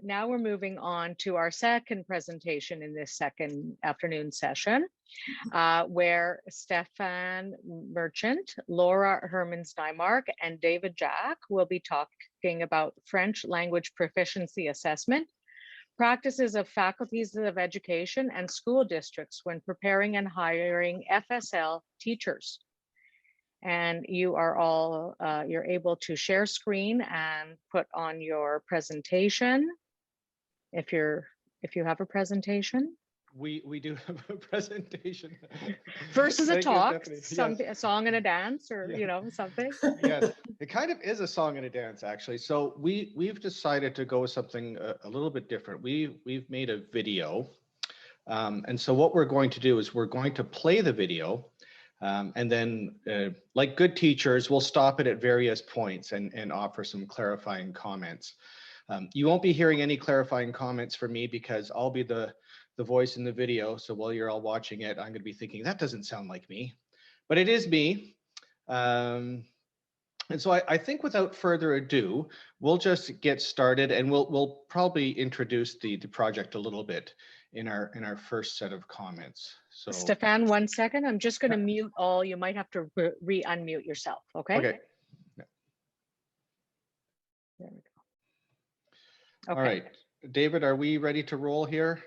Now we're moving on to our second presentation in this second afternoon session, where Stefan Merchant, Laura Hermans Nymark, and David Jack will be talking about French language proficiency assessment, practices of faculties of education and school districts when preparing and hiring FSL teachers. And you are all, you're able to share screen and put on your presentation. If you have a presentation. We do have a presentation. First is a Thank you, talk, Stephanie. a song and a dance, or something. Yes, it kind of is a song and a dance, actually. So we've decided to go with something a little bit different. We've made a video, and so what we're going to do is we're going to play the video, and then like good teachers, we'll stop it at various points and offer some clarifying comments. You won't be hearing any clarifying comments from me because I'll be the voice in the video. So while you're all watching it, I'm going to be thinking that doesn't sound like me, but it is me. And so I think without further ado, we'll just get started, and we'll probably introduce the project a little bit in our first set of comments. So Stefan, 1 second. I'm just going to mute all. You might have to re-unmute yourself. Okay. Okay. There we go. Okay. All right, David, are we ready to roll here?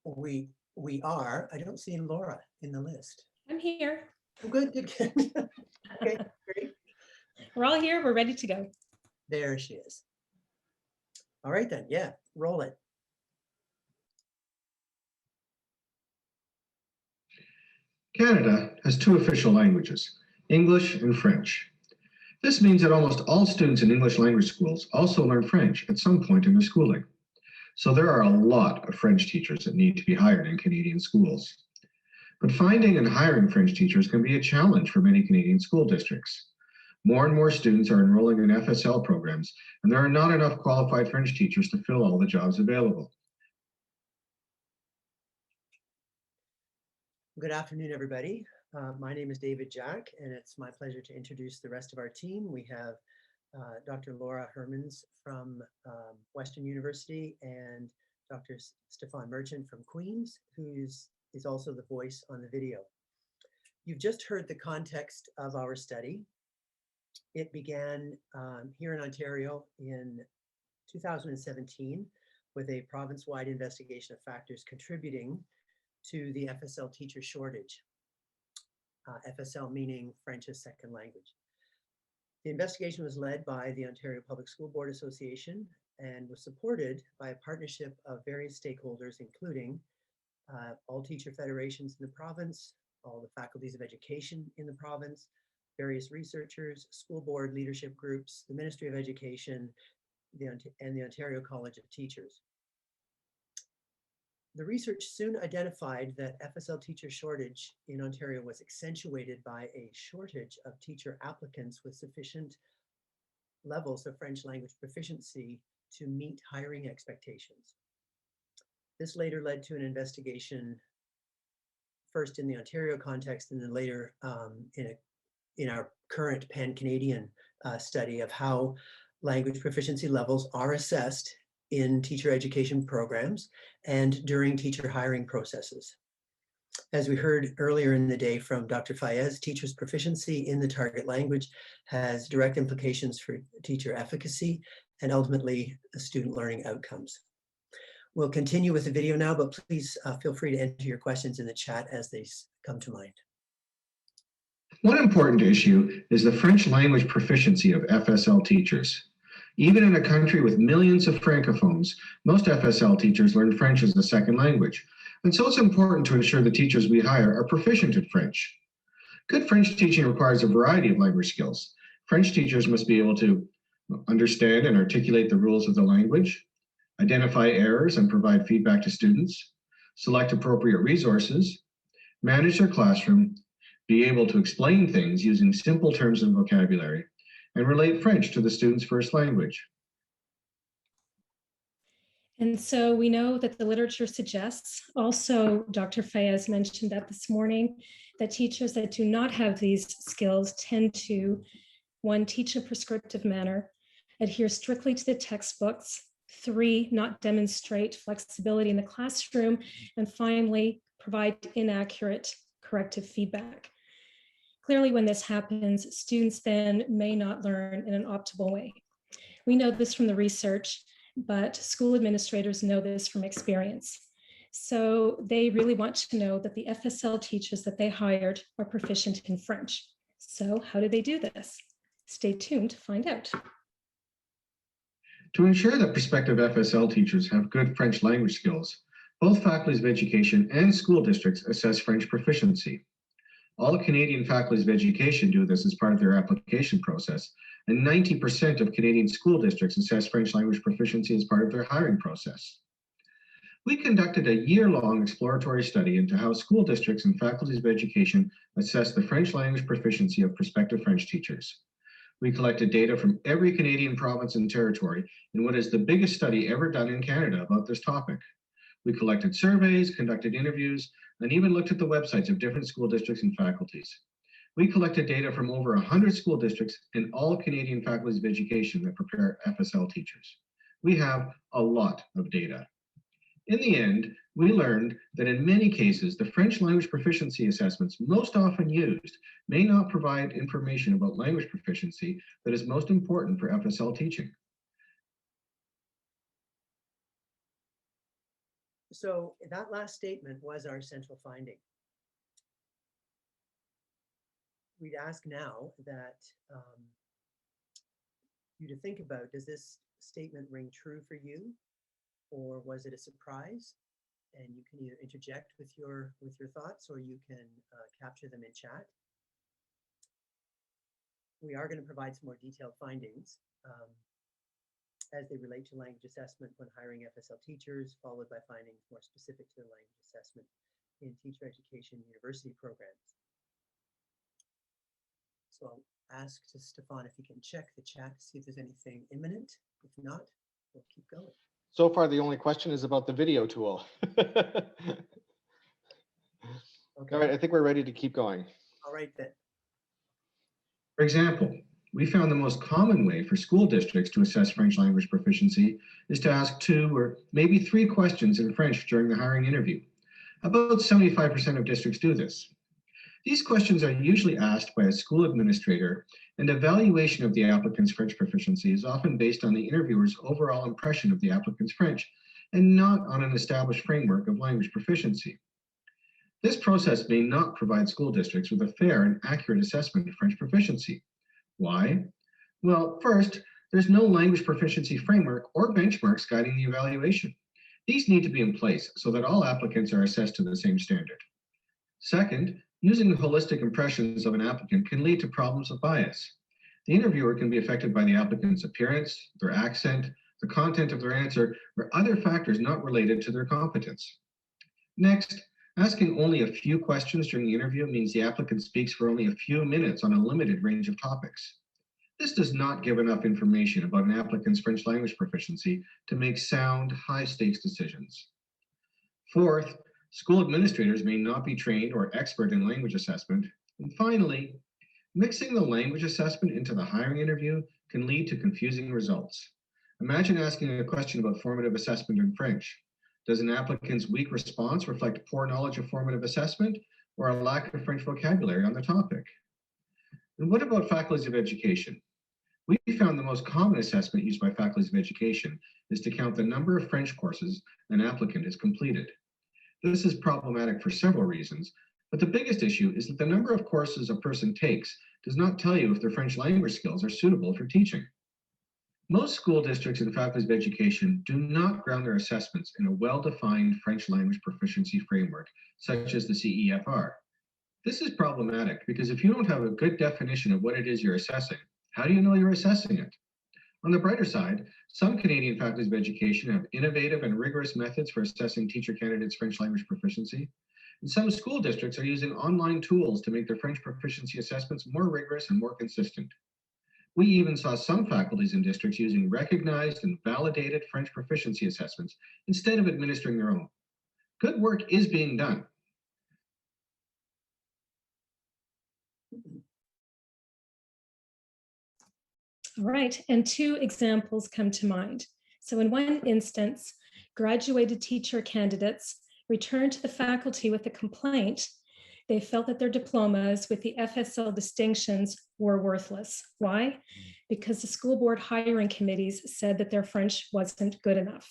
We are. I don't see Laura in the list. I'm here. Oh, good. Okay, great. We're all here. We're ready to go. There she is. All right then. Yeah, roll it. Canada has two official languages, English and French. This means that almost all students in English language schools also learn French at some point in their schooling. So there are a lot of French teachers that need to be hired in Canadian schools. But finding and hiring French teachers can be a challenge for many Canadian school districts. More and more students are enrolling in FSL programs, and there are not enough qualified French teachers to fill all the jobs available. Good afternoon, everybody. My name is David Jack, and it's my pleasure to introduce the rest of our team. We have Dr. Laura Hermans from Western University and Dr. Stefan Merchant from Queen's, who is also the voice on the video. You've just heard the context of our study. It began here in Ontario in 2017 with a province-wide investigation of factors contributing to the FSL teacher shortage. FSL meaning French as second language. The investigation was led by the Ontario Public School Board Association and was supported by a partnership of various stakeholders, including all teacher federations in the province, all the faculties of education in the province, various researchers, school board leadership groups, the Ministry of Education, and the Ontario College of Teachers. The research soon identified that FSL teacher shortage in Ontario was accentuated by a shortage of teacher applicants with sufficient levels of French language proficiency to meet hiring expectations. This later led to an investigation, first in the Ontario context and then later in our current pan-Canadian study of how language proficiency levels are assessed in teacher education programs and during teacher hiring processes. As we heard earlier in the day from Dr. Fayez, teachers' proficiency in the target language has direct implications for teacher efficacy and ultimately student learning outcomes. We'll continue with the video now, but please feel free to enter your questions in the chat as they come to mind. One important issue is the French language proficiency of FSL teachers. Even in a country with millions of francophones, most FSL teachers learn French as a second language, and so it's important to ensure the teachers we hire are proficient in French. Good French teaching requires a variety of language skills. French teachers must be able to understand and articulate the rules of the language, identify errors and provide feedback to students, select appropriate resources, manage their classroom, be able to explain things using simple terms and vocabulary, and relate French to the student's first language. And so we know that the literature suggests, also Dr. Fayez mentioned that this morning, that teachers that do not have these skills tend to, one, teach in a prescriptive manner, adhere strictly to the textbooks, 3, not demonstrate flexibility in the classroom. And finally, provide inaccurate corrective feedback. Clearly, when this happens, students then may not learn in an optimal way. We know this from the research, but school administrators know this from experience. So they really want to know that the FSL teachers that they hired are proficient in French. So how do they do this? Stay tuned to find out. To ensure that prospective FSL teachers have good French language skills, both faculties of education and school districts assess French proficiency. All Canadian faculties of education do this as part of their application process, and 90% of Canadian school districts assess French language proficiency as part of their hiring process. We conducted a year-long exploratory study into how school districts and faculties of education assess the French language proficiency of prospective French teachers. We collected data from every Canadian province and territory in what is the biggest study ever done in Canada about this topic. We collected surveys, conducted interviews, and even looked at the websites of different school districts and faculties. We collected data from over 100 school districts and all Canadian faculties of education that prepare FSL teachers. We have a lot of data. In the end, we learned that in many cases, the French language proficiency assessments most often used may not provide information about language proficiency that is most important for FSL teaching. So that last statement was our central finding. We'd ask now that you to think about, does this statement ring true for you, or was it a surprise? And you can either interject with your thoughts, or you can capture them in chat. We are going to provide some more detailed findings as they relate to language assessment when hiring FSL teachers, followed by findings more specific to the language assessment in teacher education university programs. So I'll ask to Stefan if he can check the chat to see if there's anything imminent. If not, we'll keep going. So far, the only question is about the video tool. Okay. All right, I think we're ready to keep going. All right then. For example, we found the most common way for school districts to assess French language proficiency is to ask 2 or maybe 3 questions in French during the hiring interview. About 75% of districts do this. These questions are usually asked by a school administrator, and evaluation of the applicant's French proficiency is often based on the interviewer's overall impression of the applicant's French, and not on an established framework of language proficiency. This process may not provide school districts with a fair and accurate assessment of French proficiency. Why? Well, first, there's no language proficiency framework or benchmarks guiding the evaluation. These need to be in place so that all applicants are assessed to the same standard. Second, using holistic impressions of an applicant can lead to problems of bias. The interviewer can be affected by the applicant's appearance, their accent, the content of their answer, or other factors not related to their competence. Next, asking only a few questions during the interview means the applicant speaks for only a few minutes on a limited range of topics. This does not give enough information about an applicant's French language proficiency to make sound, high-stakes decisions. Fourth, school administrators may not be trained or expert in language assessment. And finally, mixing the language assessment into the hiring interview can lead to confusing results. Imagine asking a question about formative assessment in French. Does an applicant's weak response reflect poor knowledge of formative assessment or a lack of French vocabulary on the topic? And what about faculties of education? We found the most common assessment used by faculties of education is to count the number of French courses an applicant has completed. This is problematic for several reasons, but the biggest issue is that the number of courses a person takes does not tell you if their French language skills are suitable for teaching. Most school districts and faculties of education do not ground their assessments in a well-defined French language proficiency framework, such as the CEFR. This is problematic because if you don't have a good definition of what it is you're assessing, how do you know you're assessing it? On the brighter side, some Canadian faculties of education have innovative and rigorous methods for assessing teacher candidates' French language proficiency. And some school districts are using online tools to make their French proficiency assessments more rigorous and more consistent. We even saw some faculties and districts using recognized and validated French proficiency assessments instead of administering their own. Good work is being done. All right, and 2 examples come to mind. So in one instance, graduated teacher candidates returned to the faculty with a complaint. They felt that their diplomas with the FSL distinctions were worthless. Why? Because the school board hiring committees said that their French wasn't good enough.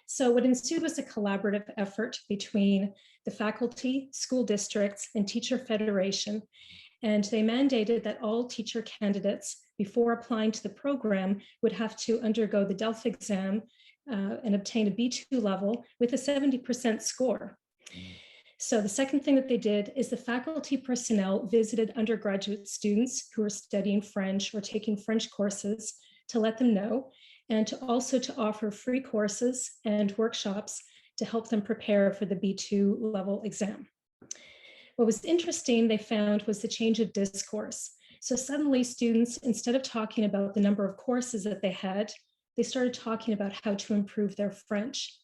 So what ensued was a collaborative effort between the faculty, school districts, and teacher federation. And they mandated that all teacher candidates, before applying to the program, would have to undergo the DELF exam and obtain a B2 level with a 70% score. So the second thing that they did is the faculty personnel visited undergraduate students who were studying French or taking French courses to let them know, and to also to offer free courses and workshops to help them prepare for the B2 level exam. What was interesting, they found, was the change of discourse. So suddenly students, instead of talking about the number of courses that they had, they started talking about how to improve their French.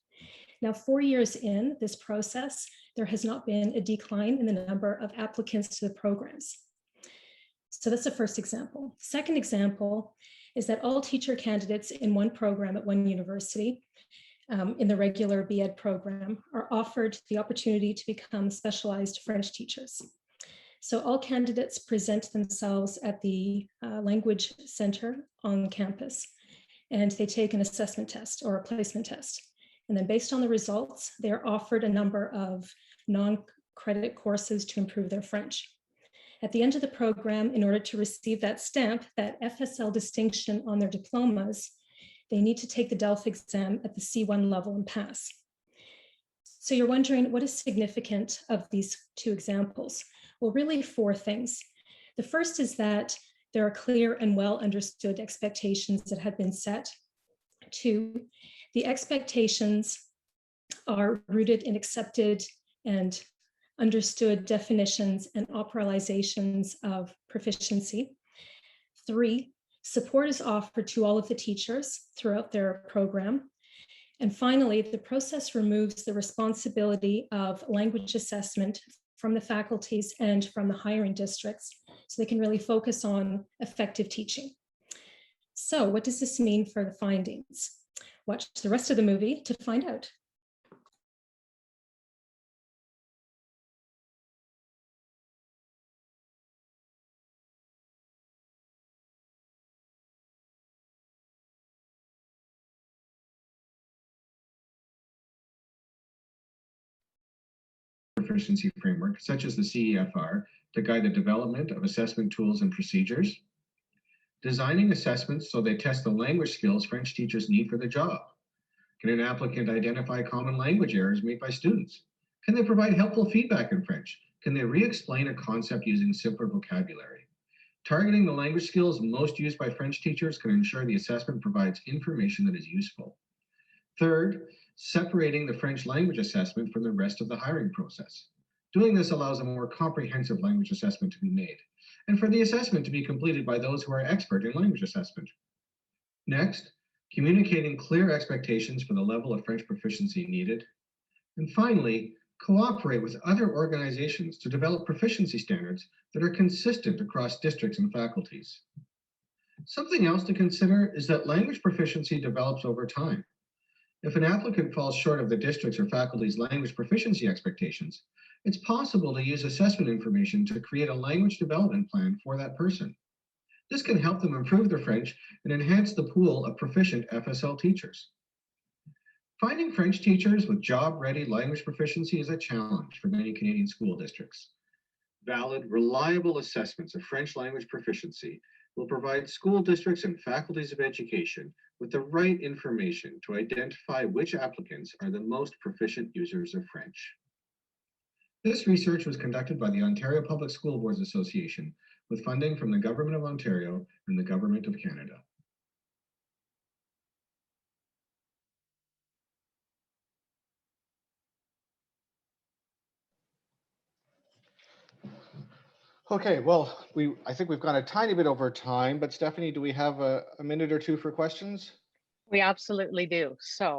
Now, 4 years in this process, there has not been a decline in the number of applicants to the programs. So that's the first example. Second example is that all teacher candidates in one program at one university, in the regular B.Ed program, are offered the opportunity to become specialized French teachers. So all candidates present themselves at the language center on campus, and they take an assessment test or a placement test. And then based on the results, they are offered a number of non-credit courses to improve their French. At the end of the program, in order to receive that stamp, that FSL distinction on their diplomas, they need to take the DELF exam at the C1 level and pass. So you're wondering, what is significant of these two examples? Well, really 4 things. The first is that there are clear and well understood expectations that have been set. 2, the expectations are rooted in accepted and understood definitions and operationalizations of proficiency. 3, support is offered to all of the teachers throughout their program. And finally, the process removes the responsibility of language assessment from the faculties and from the hiring districts, so they can really focus on effective teaching. So what does this mean for the findings? Watch the rest of the movie to find out. Proficiency framework, such as the CEFR, to guide the development of assessment tools and procedures. Designing assessments so they test the language skills French teachers need for the job. Can an applicant identify common language errors made by students? Can they provide helpful feedback in French? Can they re-explain a concept using simpler vocabulary? Targeting the language skills most used by French teachers can ensure the assessment provides information that is useful. Third, separating the French language assessment from the rest of the hiring process. Doing this allows a more comprehensive language assessment to be made, and for the assessment to be completed by those who are expert in language assessment. Next, communicating clear expectations for the level of French proficiency needed. And finally, cooperate with other organizations to develop proficiency standards that are consistent across districts and faculties. Something else to consider is that language proficiency develops over time. If an applicant falls short of the district's or faculty's language proficiency expectations, it's possible to use assessment information to create a language development plan for that person. This can help them improve their French and enhance the pool of proficient FSL teachers. Finding French teachers with job-ready language proficiency is a challenge for many Canadian school districts. Valid, reliable assessments of French language proficiency will provide school districts and faculties of education with the right information to identify which applicants are the most proficient users of French. This research was conducted by the Ontario Public School Boards Association with funding from the Government of Ontario and the Government of Canada. Okay, well, I think we've gone a tiny bit over time, but Stephanie, do we have a minute or two for questions? We absolutely do. So